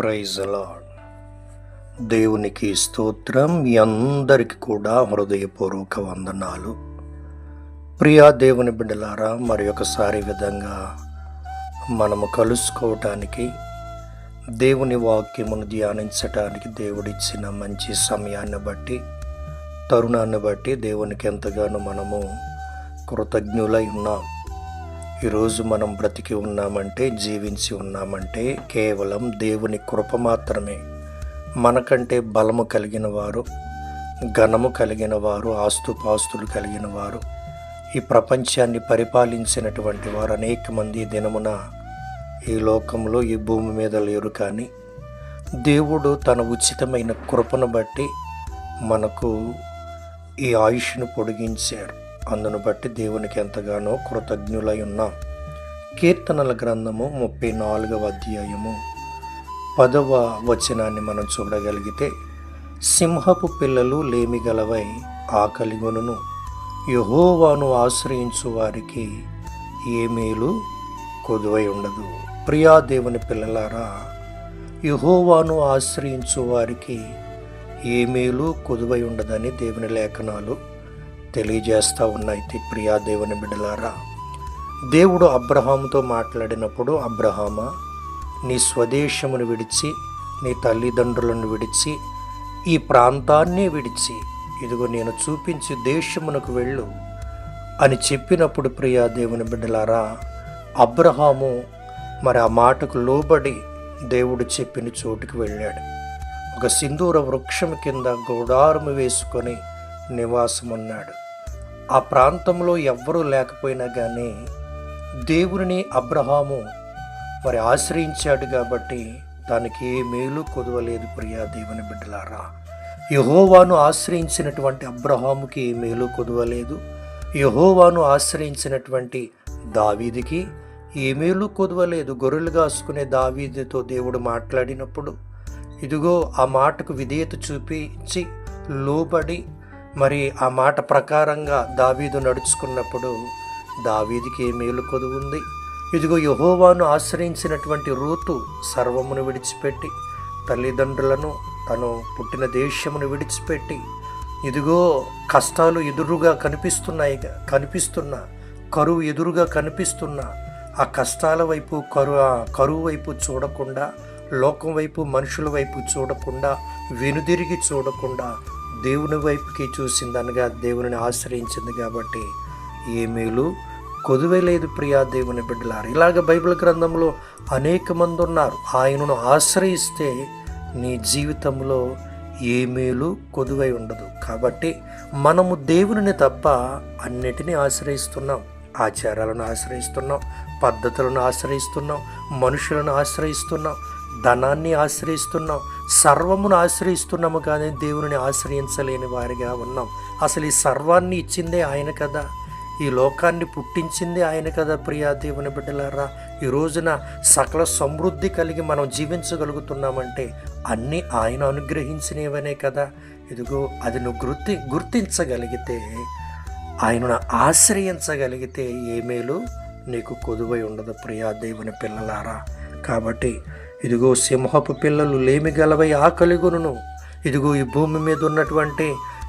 Praise lord. దేవునికి స్తోత్రం. మీ అందరికి కూడా హృదయపూర్వక వందనాలు. ప్రియా దేవుని బిడ్డలారా, మరి ఒకసారి విధంగా మనము కలుసుకోవటానికి, దేవుని వాక్యమును ధ్యానించటానికి దేవుడిచ్చిన మంచి సమయాన్ని బట్టి, తరుణాన్ని బట్టి దేవునికి ఎంతగానో మనము కృతజ్ఞులై ఉన్నాం. ఈరోజు మనం బ్రతికి ఉన్నామంటే, జీవించి ఉన్నామంటే కేవలం దేవుని కృప మాత్రమే. మనకంటే బలము కలిగిన వారు, ఘనము కలిగిన వారు, ఆస్తుపాస్తులు కలిగిన వారు, ఈ ప్రపంచాన్ని పరిపాలించినటువంటి వారు అనేక మంది దినమున ఈ లోకంలో, ఈ భూమి మీద లేరు. కానీ దేవుడు తన ఉచితమైన కృపను బట్టి మనకు ఈ ఆయుష్ను పొడిగించారు. అందును బట్టి దేవునికి ఎంతగానో కృతజ్ఞులై ఉన్నాం. కీర్తనల గ్రంథము 34వ అధ్యాయము 10వ వచనాన్ని మనం చూడగలిగితే, సింహపు పిల్లలు లేమిగలవై ఆకలిగొనును, యెహోవాను ఆశ్రయించు వారికి ఏ మేలు కొదువై ఉండదు. ప్రియా దేవుని పిల్లలారా, యెహోవాను ఆశ్రయించు వారికి ఏ మేలు కొదువై ఉండదని దేవుని లేఖనాలు తెలియజేస్తూ ఉన్నాయి. ప్రియా దేవుని బిడ్డలారా, దేవుడు అబ్రహాముతో మాట్లాడినప్పుడు, అబ్రహామా, నీ స్వదేశమును విడిచి, నీ తల్లిదండ్రులను విడిచి, ఈ ప్రాంతాన్ని విడిచి, ఇదిగో నేను చూపించి దేశమునకు వెళ్ళు అని చెప్పినప్పుడు, ప్రియా దేవుని బిడ్డలారా, అబ్రహాము మరి ఆ మాటకు లోబడి దేవుడు చెప్పిన చోటుకు వెళ్ళాడు. ఒక సింధూర వృక్షం కింద గుడారము వేసుకొని నివాసమున్నాడు. ఆ ప్రాంతంలో ఎవ్వరూ లేకపోయినా కానీ దేవుని అబ్రహాము మరి ఆశ్రయించాడు కాబట్టి దానికి ఏ మేలు కొదవలేదు. ప్రియా దేవుని బిడ్డలారా, యెహోవాను ఆశ్రయించినటువంటి అబ్రహాముకి ఏ మేలు కొదవలేదు. యెహోవాను ఆశ్రయించినటువంటి దావీదుకి ఏ మేలు కొదవలేదు. గొర్రెలు కాసుకునే దావీదుతో దేవుడు మాట్లాడినప్పుడు, ఇదిగో ఆ మాటకు విధేయత చూపించి లోబడి మరి ఆ మాట ప్రకారంగా దావీదు నడుచుకున్నప్పుడు దావీదుకి ఏ మేలు కొదువుంది. ఇదిగో యెహోవాను ఆశ్రయించినటువంటి రూతు సర్వమును విడిచిపెట్టి, తల్లిదండ్రులను, తను పుట్టిన దేశమును విడిచిపెట్టి, ఇదిగో కష్టాలు ఎదురుగా కనిపిస్తున్న కరువు ఎదురుగా కనిపిస్తున్న ఆ కష్టాల వైపు, కరువు వైపు చూడకుండా, లోకం వైపు, మనుషుల వైపు చూడకుండా, వెనుదిరిగి చూడకుండా దేవుని వైపుకి చూసిందనగా దేవుని ఆశ్రయించింది కాబట్టి ఏ మేలు కొదువలేదు. ప్రియా దేవుని బిడ్డలారు, ఇలాగ బైబిల్ గ్రంథంలో అనేక మంది ఉన్నారు. ఆయనను ఆశ్రయిస్తే నీ జీవితంలో ఏ మేలు కొదువై ఉండదు. కాబట్టి మనము దేవుని తప్ప అన్నిటినీ ఆశ్రయిస్తున్నాం. ఆచారాలను ఆశ్రయిస్తున్నాం, పద్ధతులను ఆశ్రయిస్తున్నాం, మనుషులను ఆశ్రయిస్తున్నాం, ధనాన్ని ఆశ్రయిస్తున్నాం, సర్వమును ఆశ్రయిస్తున్నాము. కానీ దేవుని ఆశ్రయించలేని వారిగా ఉన్నాం. అసలు ఈ సర్వాన్ని ఇచ్చిందే ఆయన కదా, ఈ లోకాన్ని పుట్టించిందే ఆయన కదా. ప్రియా దేవుని బిడ్డలారా, ఈ రోజున సకల సమృద్ధి కలిగి మనం జీవించగలుగుతున్నామంటే అన్నీ ఆయన అనుగ్రహించినవనే కదా. ఇదిగో అది నువ్వు గుర్తించగలిగితే, ఆయనను ఆశ్రయించగలిగితే ఏ మేలు నీకు కొదువై ఉండదు. ప్రియా దేవుని పిల్లలారా, కాబట్టి ఇదిగో సింహపు పిల్లలు లేమిగలవై ఆకలిగొనును. ఇదిగో ఈ భూమి మీద ఉన్నటువంటి,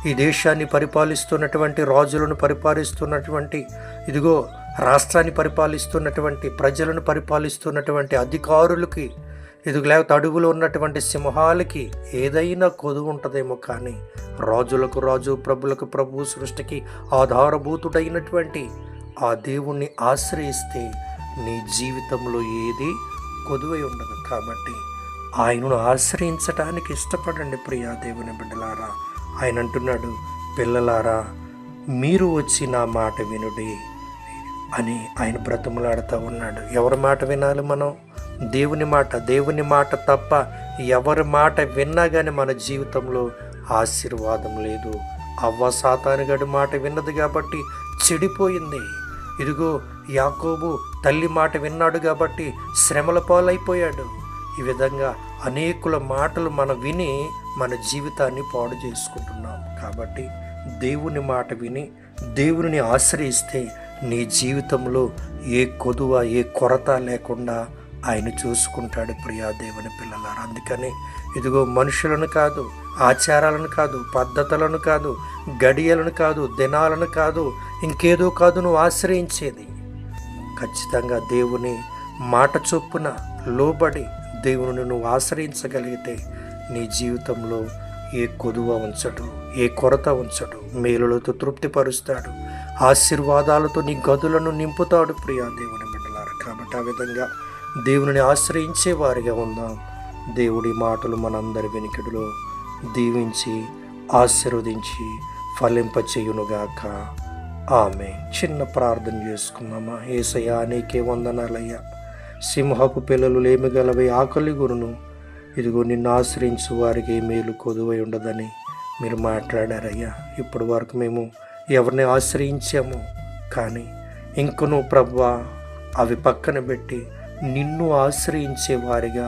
ఈ దేశాన్ని పరిపాలిస్తున్నటువంటి రాజులను పరిపాలిస్తున్నటువంటి, ఇదిగో రాష్ట్రాన్ని పరిపాలిస్తున్నటువంటి, ప్రజలను పరిపాలిస్తున్నటువంటి అధికారులకి, ఇదిగో లేకపోతే అడవులో ఉన్నటువంటి సింహాలకి ఏదైనా కొదువు ఉంటుందేమో. కానీ రాజులకు రాజు, ప్రభులకు ప్రభు, సృష్టికి ఆధారభూతుడైనటువంటి ఆ దేవుణ్ణి ఆశ్రయిస్తే నీ జీవితంలో ఏది కొదువై ఉండదు. కాబట్టి ఆయనను ఆశ్రయించడానికి ఇష్టపడండి. ప్రియా దేవుని బిడ్డలారా, ఆయన అంటున్నాడు, పిల్లలారా మీరు వచ్చి నా మాట వినుడి అని ఆయన బ్రతములాడుతూ ఉన్నాడు. ఎవరి మాట వినాలి మనం? దేవుని మాట. దేవుని మాట తప్ప ఎవరి మాట విన్నా కానీ మన జీవితంలో ఆశీర్వాదం లేదు. అవ్వ సాతానుగాడి మాట విన్నది కాబట్టి చెడిపోయింది. ఇదిగో యాకోబు తల్లి మాట విన్నాడు కాబట్టి శ్రమల పాలైపోయాడు. ఈ విధంగా అనేకుల మాటలు మనం విని మన జీవితాన్ని పాడు చేసుకుంటున్నాం. కాబట్టి దేవుని మాట విని దేవుని ఆశ్రయిస్తే నీ జీవితంలో ఏ కొదువ, ఏ కొరత లేకుండా ఆయన చూసుకుంటాడు ప్రియా దేవుని పిల్లలారా. అందుకని ఇదిగో మనుషులను కాదు, ఆచారాలను కాదు, పద్ధతులను కాదు, గడియలను కాదు, దినాలను కాదు, ఇంకేదో కాదు నువ్వు ఆశ్రయించేది. ఖచ్చితంగా దేవుని మాట చొప్పున లోబడి దేవుని నువ్వు ఆశ్రయించగలిగితే నీ జీవితంలో ఏ కొదువ ఉంచడు, ఏ కొరత ఉంచడు, మేలులతో తృప్తిపరుస్తాడు, ఆశీర్వాదాలతో నీ గదులను నింపుతాడు ప్రియా దేవుని బిడ్డలారా. కాబట్టి ఆ విధంగా దేవుని ఆశ్రయించే వారిగా ఉందాం. దేవుడి మాటలు మనందరి వెనుకడిలో దీవించి ఆశీర్వదించి ఫలింపచేయునుగాక. ఆమె చిన్న ప్రార్థన చేసుకుందామా. యేసయ్యా నీకే వందనాలయ్యా. సింహపు పిల్లలు లేమిగలవై ఆకలి గురును, ఇదిగో నిన్ను ఆశ్రయించు వారికి మేలు కొదువై ఉండదని మీరు మాట్లాడారయ్యా. ఇప్పటి వరకు మేము ఎవరిని ఆశ్రయించాము, కానీ ఇంకను ప్రభువా అవి పక్కన పెట్టి నిన్ను ఆశ్రయించే వారిగా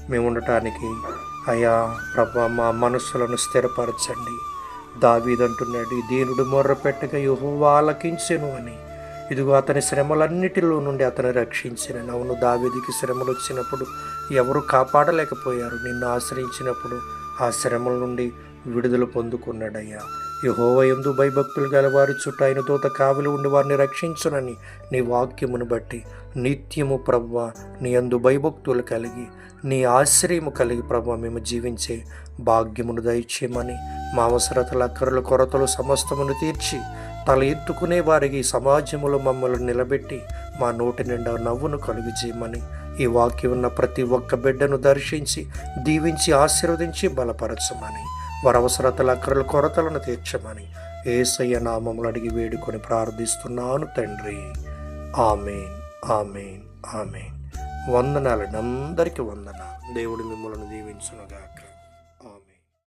మేము ఉండటానికి అయ్యా ప్రభువా మా మనస్సులను స్థిరపరచండి. దావీదంటున్నాడు, ఈ దీనుడు మొర్ర పెట్టగా యెహోవా ఆలకించెను అని. ఇదిగో అతని శ్రమలన్నిటిలో నుండి అతను రక్షించిన. అవును, దావీదుకి శ్రమలు వచ్చినప్పుడు ఎవరు కాపాడలేకపోయారు. నిన్ను ఆశ్రయించినప్పుడు ఆ శ్రమల నుండి విడుదల పొందుకున్నాడయ్యా. యెహోవా యందు భయభక్తులు గలవారి చుట్టూ ఆయన దూత కావలి ఉండి వారిని రక్షించునని నీ వాక్యమును బట్టి నిత్యము ప్రభువా నీ యందు భయభక్తులు కలిగి నీ ఆశ్రయము కలిగి ప్రభువా మేము జీవించే భాగ్యమును దయచేయమని, మా అవసరతల అక్కరల కొరతలు సమస్తమును తీర్చి తల ఎత్తుకునే వారికి సమాజములో మమ్మల్ని నిలబెట్టి మా నోటి నిండా నవ్వును కలుగు చేయమని, ఈ వాక్యం ఉన్న ప్రతి ఒక్క బిడ్డను దర్శించి దీవించి ఆశీర్వదించి బలపరచమని, వారి అవసరతల అక్కరల కొరతలను తీర్చమని యేసయ్య నామములు అడిగి వేడుకొని ప్రార్థిస్తున్నాను తండ్రి. ఆమేన్, ఆమేన్, ఆమేన్. వందనాలండి, అందరికీ వందనాలు. దేవుడు మిమ్మల్ని దీవించునుగాక. ఆమేన్.